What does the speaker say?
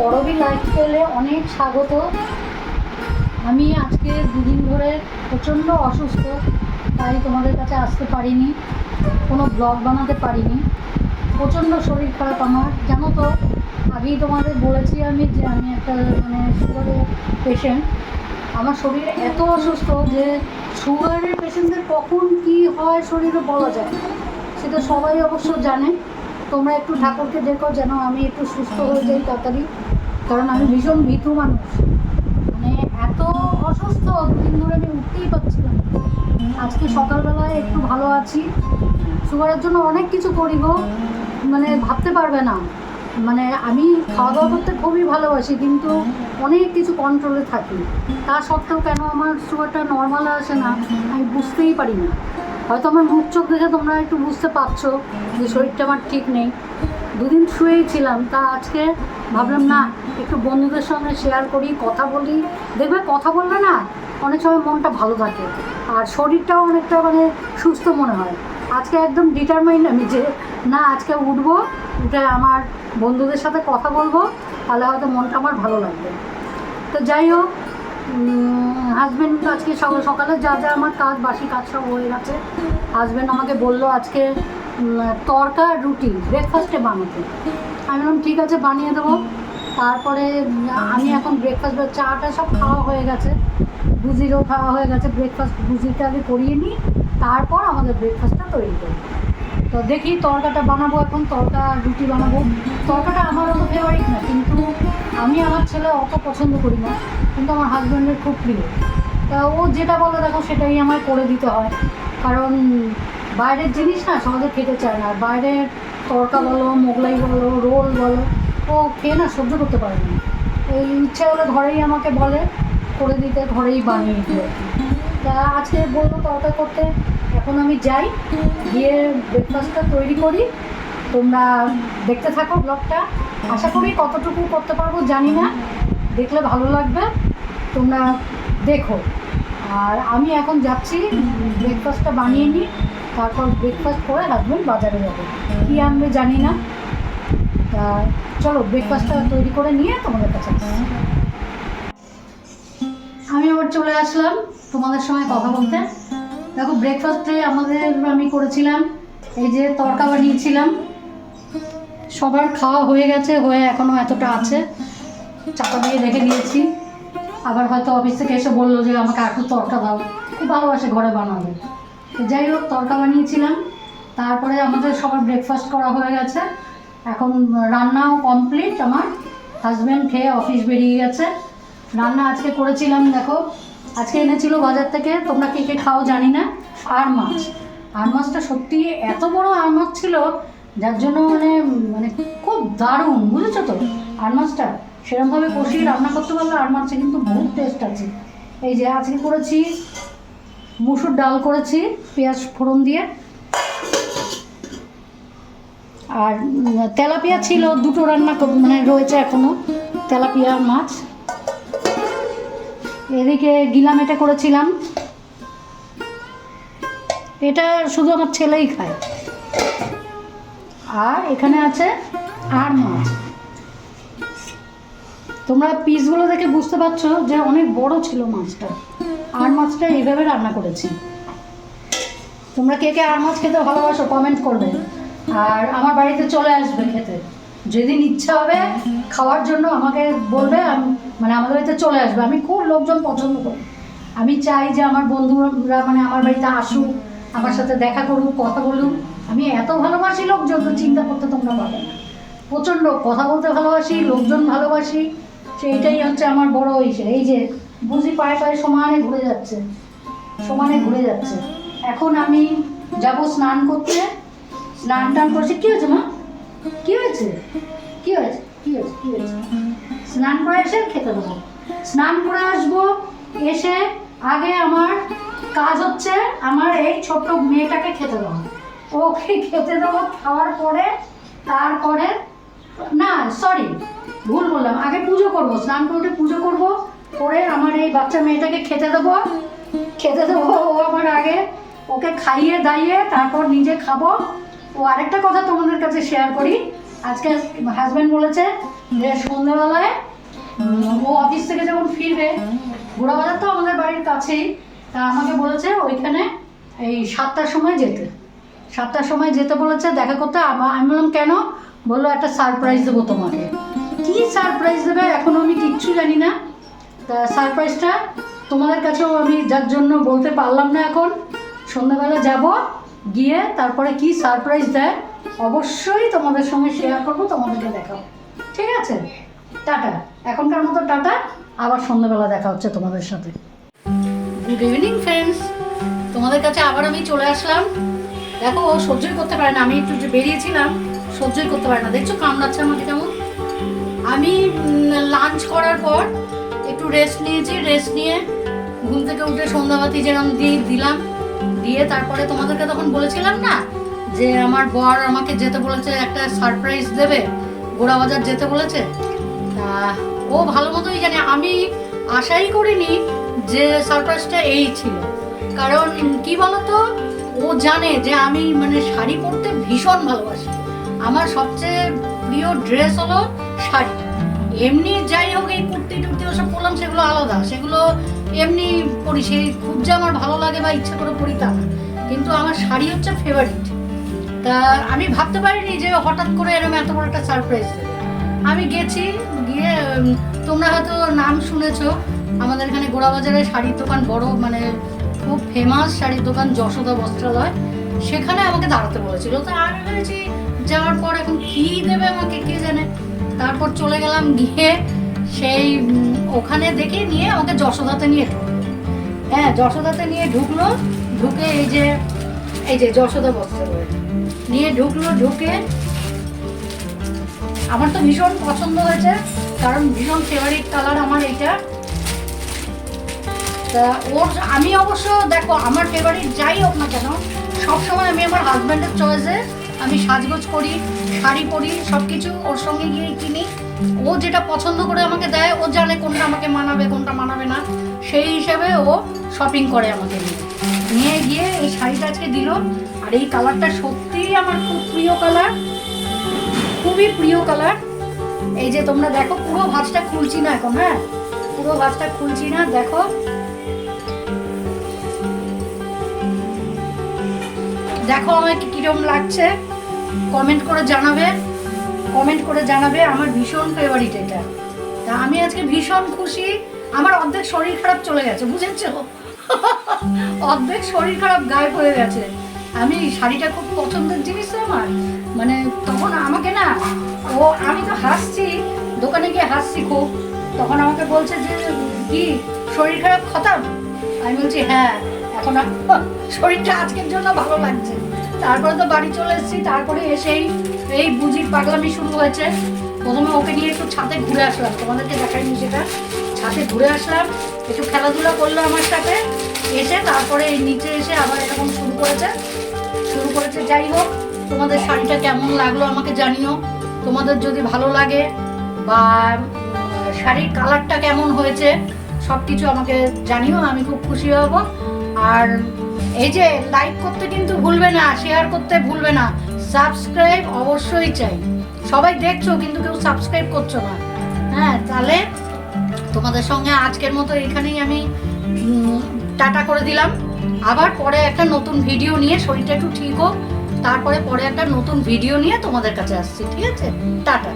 করবী লাইফস্টাইলে অনেক স্বাগত। আমি আজকে দুদিন ধরে প্রচণ্ড অসুস্থ, তাই তোমাদের কাছে আসতে পারিনি, কোনো ব্লগ বানাতে পারিনি। প্রচণ্ড শরীর খারাপ আমার, জানো তো। আগেই তোমাদের বলেছি আমি যে আমি একটা সুগারের পেশেন্ট। আমার শরীর এত অসুস্থ যে সুগারের পেশেন্টদের কখন কী হয় শরীরে বলা যায় না, সেটা সবাই অবশ্য জানে। তোমরা একটু ঠাকুরকে দেখো যেন আমি একটু সুস্থ হয়ে যাই তাড়াতাড়ি, কারণ আমি ভীষণ ভীতু মানুষ। এত অসুস্থ, দুদিন ধরে আমি উঠতেই পারছিলাম। আজকে সকালবেলায় একটু ভালো আছি। সুগারের জন্য অনেক কিছু করি গো, ভাবতে পারবে না। আমি খাওয়া দাওয়া করতে খুবই ভালোবাসি, কিন্তু অনেক কিছু কন্ট্রোলে থাকি। তা সত্ত্বেও কেন আমার সুগারটা নর্মাল আসে না আমি বুঝতেই পারি না। হয়তো আমার মুখ চোখ দেখে তোমরা একটু বুঝতে পারছো যে শরীরটা আমার ঠিক নেই। দুদিন শুয়েই ছিলাম, তা আজকে ভাবলাম না একটু বন্ধুদের সঙ্গে শেয়ার করি, কথা বলি। দেখবে কথা বললে না অনেক সময় মনটা ভালো থাকে আর শরীরটাও অনেকটা সুস্থ মনে হয়। আজকে একদম ডিটারমাইন্ড আমি যে না আজকে উঠবো, উঠে আমার বন্ধুদের সাথে কথা বলবো, তাহলে হয়তো মনটা আমার ভালো লাগবে। তো যাই হোক, হাজব্যান্ড আজকে সকালে যা যা আমার কাজ, বাসি কাজ সব হয়ে গেছে। হাজব্যান্ড আমাকে বললো আজকে তড়কা রুটি ব্রেকফাস্টে বানাতে। আমি বললাম ঠিক আছে, বানিয়ে দেবো। তারপরে আমি এখন ব্রেকফাস্ট, চাটা সব খাওয়া হয়ে গেছে, ভুজিরও খাওয়া হয়ে গেছে। ব্রেকফাস্ট ভুজিটা আগে করিয়ে নিই, তারপর আমাদের ব্রেকফাস্টটা তৈরি করি। তো দেখি তড়কাটা বানাবো, এখন তড়কা রুটি বানাবো। তড়কাটা আমার অত ফেভারিট না, কিন্তু আমি আমার ছেলে অত পছন্দ করি না, কিন্তু আমার হাজব্যান্ডের খুব প্রিয়। তা ও যেটা বলে দেখো সেটাই আমায় করে দিতে হয়, কারণ বাইরের জিনিস না সহজে খেতে চায় না। বাইরের তড়কা বলো, মোগলাই বলো, রোল বলো, ও খেয়ে না সহ্য করতে পারে না। এই ইচ্ছে হলে ঘরেই আমাকে বলে করে দিতে, ঘরেই বানিয়ে দিতে। তা আজকে বললো তড়কা করতে। এখন আমি যাই, গিয়ে ব্রেকফাস্টটা তৈরি করি। তোমরা দেখতে থাকো ব্লগটা। আশা করি কতটুকু করতে পারবো জানি না, দেখলে ভালো লাগবে, তোমরা দেখো। আর আমি এখন যাচ্ছি ব্রেকফাস্টটা বানিয়ে নিই, তারপর ব্রেকফাস্ট করে হাজব্যান্ড বাজারে যাবে, কী আনবে জানি না। তা চলো ব্রেকফাস্টটা তৈরি করে নিয়ে তোমাদের কাছে আমি আবার চলে আসলাম তোমাদের সঙ্গে কথা বলতে। দেখো ব্রেকফাস্টে আমি করেছিলাম এই যে তড়কা বানিয়েছিলাম। সবার খাওয়া হয়ে গেছে, হয়ে এখনও এতটা আছে, চাপা দিয়ে রেখে দিয়েছি। আবার হয়তো অফিস থেকে এসে বললো যে আমাকে একটু তড়কা দাও, খুব ভালোবাসে ঘরে বানাবে। তো যাই হোক, তড়কা বানিয়েছিলাম। তারপরে আমাদের সবার ব্রেকফাস্ট করা হয়ে গেছে, এখন রান্নাও কমপ্লিট। আমার হাজব্যান্ড খেয়ে অফিস বেরিয়ে গেছে। রান্না আজকে করেছিলাম, দেখো আজকে এনেছিল বাজার থেকে, তোমরা কে কে খাও জানি না, আর মাছ। আর মাছটা সত্যি এত বড় আর মাছ ছিল, যার জন্য খুব দারুণ, বুঝেছো তো। আর মাছটা সেরকমভাবে কষিয়ে রান্না করতে পারলে আর মাছে কিন্তু বহুত টেস্ট আছে। এই যে আজকে করেছি মুসুর ডাল করেছি পেঁয়াজ ফোড়ন দিয়ে, আর তেলাপিয়া ছিল দুটো রান্না রয়েছে এখনো, তেলাপিয়া মাছ। এদিকে গিলা মেটে করেছিলাম, এটা শুধু আমার ছেলেই খায়। আর এখানে আছে আর মাছ। তোমরা পিসগুলো দেখে বুঝতে পারছো যে অনেক বড় ছিল মাছটা। আর মাছটা এইভাবে রান্না করেছি। তোমরা কে কে আর মাছ খেতে ভালোবাসো কমেন্ট করবে, আর আমার বাড়িতে চলে আসবে খেতে। যেদিন ইচ্ছা হবে খাওয়ার জন্য আমাকে বলবে, আমাদের বাড়িতে চলে আসবে। আমি খুব লোকজন পছন্দ করি, আমি চাই যে আমার বন্ধুরা আমার বাড়িতে আসুক, আমার সাথে দেখা করুক, কথা বলুক। আমি এত ভালোবাসি লোকজন, তো চিন্তা করতে তোমরা পারবে না। প্রচণ্ড কথা বলতে ভালোবাসি, লোকজন ভালোবাসি, সেইটাই হচ্ছে আমার বড় ইসে। এই যে বুঝি পায়ে পায়ে সমানে ঘুরে যাচ্ছে, সমানে ঘুরে যাচ্ছে। এখন আমি যাব স্নান করতে, স্নান টান করছি। কী হয়েছে মা? কী হয়েছে? কী হয়েছে? কী হয়েছে? কী হয়েছে? স্নান করে এসে খেতে দেবো। স্নান করে আসবো, এসে আগে আমার কাজ হচ্ছে আমার এই ছোট্ট মেয়েটাকে খেতে দেবো। ওকে খেতে দেবো, খাওয়ার পরে তারপরে না সরি ভুল বললাম, আগে পুজো করবো। স্নান করে পুজো করবো, করে আমার এই বাচ্চা মেয়েটাকে খেতে দেবো। ও আমার আগে, ওকে খাইয়ে দাইয়ে তারপর নিজে খাবো। ও আরেকটা কথা তোমাদের কাছে শেয়ার করি। আজকে হাজব্যান্ড বলেছে যে সন্ধ্যাবেলায় ও অফিস থেকে যখন ফিরবে, ঘোড়াবাজার তো আমাদের বাড়ির কাছেই, তা আমাকে বলেছে ওইখানে এই 7টার সময় যেতে, 7টার সময় যেতে বলেছে দেখা করতে। আমি বললাম কেন? বললো একটা সারপ্রাইজ দেবো তোমাকে। কি সারপ্রাইজ দেবে এখনও আমি কিচ্ছু জানি না। তা সারপ্রাইজটা তোমাদের কাছেও আমি যার জন্য বলতে পারলাম না এখন। সন্ধ্যাবেলা যাব, গিয়ে তারপরে কি সারপ্রাইজ দেয় অবশ্যই তোমাদের সঙ্গে শেয়ার করবো, তোমাদেরকে দেখাবো। ঠিক আছে, টাটা। এখনকার মতো টাটা, আবার সন্ধ্যাবেলা দেখা হচ্ছে তোমাদের সাথে। গুড ইভিনিং ফ্রেন্ডস, তোমাদের কাছে আবার আমি চলে আসলাম। দেখো ও সহ্যই করতে পারে না, আমি একটু যে বেরিয়েছিলাম সহ্যই করতে পারে না, দেখছো কামড়াচ্ছে আমাকে কেমন। আমি লাঞ্চ করার পর একটু রেস্ট নিয়েছি, রেস্ট নিয়ে ঘুম থেকে উঠে সন্ধ্যাবাতি যেরকম দিলাম, দিয়ে তারপরে তোমাদেরকে তখন বলেছিলাম না যে আমার বর আমাকে যেতে বলেছে, একটা সারপ্রাইজ দেবে, ঘোড়াবাজার যেতে বলেছে। তা ও ভালো মতোই জানে, আমি আশাই করিনি যে সারপ্রাইজটা এই ছিল। কারণ কি বলতো, ও জানে যে আমি মানে শাড়ি পরতে ভীষণ ভালোবাসি। আমার সবচেয়ে প্রিয় ড্রেস হলো শাড়ি। এমনি যাই হোক এই কুর্তি টুর্তি ওসব পরলাম সেগুলো আলাদা, সেগুলো এমনি পরি, সেই খুব যে আমার ভালো লাগে বা ইচ্ছা করে পরি তা না, কিন্তু আমার শাড়ি হচ্ছে ফেভারিট। তা আমি ভাবতে পারিনি যে হঠাৎ করে এরকম এত বড় একটা সারপ্রাইজ দেবে। আমি গেছি, গিয়ে তোমরা হয়তো নাম শুনেছো, আমাদের এখানে ঘোড়াবাজারে শাড়ির দোকান বড়, মানে খুব ফেমাস শাড়ির দোকান যশোদা বস্ত্রালয়, সেখানে আমাকে দাঁড়াতে বলেছিল। তো আমি ভেবেছি যাওয়ার পর এখন কি দেবে আমাকে কে জানে। তারপর চলে গেলাম, গিয়ে সেই ওখানে দেখে নিয়ে আমাকে যশোদাতে নিয়ে ঢুকলো। হ্যাঁ, যশোদাতে নিয়ে ঢুকলো, ঢুকে এই যে যশোদা বস্ত্রালয় নিয়ে ঢুকলো। ঢুকে আমার তো ভীষণ পছন্দ হয়েছে, কারণ ভীষণ ফেভারিট কালার আমার এইটা। তা ওর আমি অবশ্য দেখো আমার ফেভারিট যাই হোক না কেন, সবসময় আমি আমার হাজব্যান্ডের চয়েসে আমি সাজগোজ করি, শাড়ি পরি, সব কিছু ওর সঙ্গে গিয়ে কিনি। ও যেটা পছন্দ করে আমাকে দেয়, ও জানে কোনটা আমাকে মানাবে কোনটা মানাবে না, সেই হিসেবে ও শপিং করে আমাকে নিয়ে গিয়ে এই শাড়িটা আজকে দিল। আর এই কালারটা সত্যিই আমার খুব প্রিয় কালার, খুবই প্রিয় কালার। এই যে তোমরা দেখো, পুরো ভাঁজটা খুলছি না এখন, হ্যাঁ পুরো ভাঁজটা খুলছি না, দেখো দেখো আমাকে কিরকম লাগছে, কমেন্ট করে জানাবে, কমেন্ট করে জানাবে। আমার ভীষণ ফেভারিট এটা। তা আমি আজকে ভীষণ খুশি। আমার অর্ধেক শরীর খারাপ চলে গেছে, বুঝেছো? অর্ধেক শরীর খারাপ গায়েব হয়ে গেছে। আমি শাড়িটা খুব পছন্দের জিনিস তো আমার, মানে তখন আমাকে না আমি তো হাসছি, দোকানে গিয়ে হাসছি খুব, তখন আমাকে বলছে যে কি শরীর খারাপ খতম? আমি বলছি হ্যাঁ, এখন শরীরটা আজকের জন্য ভালো লাগছে। তারপরে তো বাড়ি চলে এসেছি, তারপরে এসেই এই বুঝির পাগলামি শুরু হয়েছে। প্রথমে ওকে নিয়ে একটু ছাদে ঘুরে আসলাম, তোমাদেরকে দেখাইনি সেটা। ছাদে ঘুরে আসলাম, একটু খেলাধুলা করলো আমার সাথে, এসে তারপরে এই নিচে এসে আবার এরকম শুরু করেছে। যাই হোক, তোমাদের শাড়িটা কেমন লাগলো আমাকে জানিও। তোমাদের যদি ভালো লাগে বা শাড়ির কালারটা কেমন হয়েছে সব কিছু আমাকে জানিও, আমি খুব খুশি হব। আর এই যে লাইক করতে কিন্তু ভুলবে না, শেয়ার করতে ভুলবে না, সাবস্ক্রাইব অবশ্যই চাই। সবাই দেখছো কিন্তু কেউ সাবস্ক্রাইব করছো না, হ্যাঁ তাহলে তোমাদের সঙ্গে আজকের মতো এখানেই আমি টাটা করে দিলাম। আবার পরে একটা নতুন ভিডিও নিয়ে, শরীরটা একটু ঠিক হোক, তারপরে পরে একটা নতুন ভিডিও নিয়ে তোমাদের কাছে আসছি, ঠিক আছে? টাটা।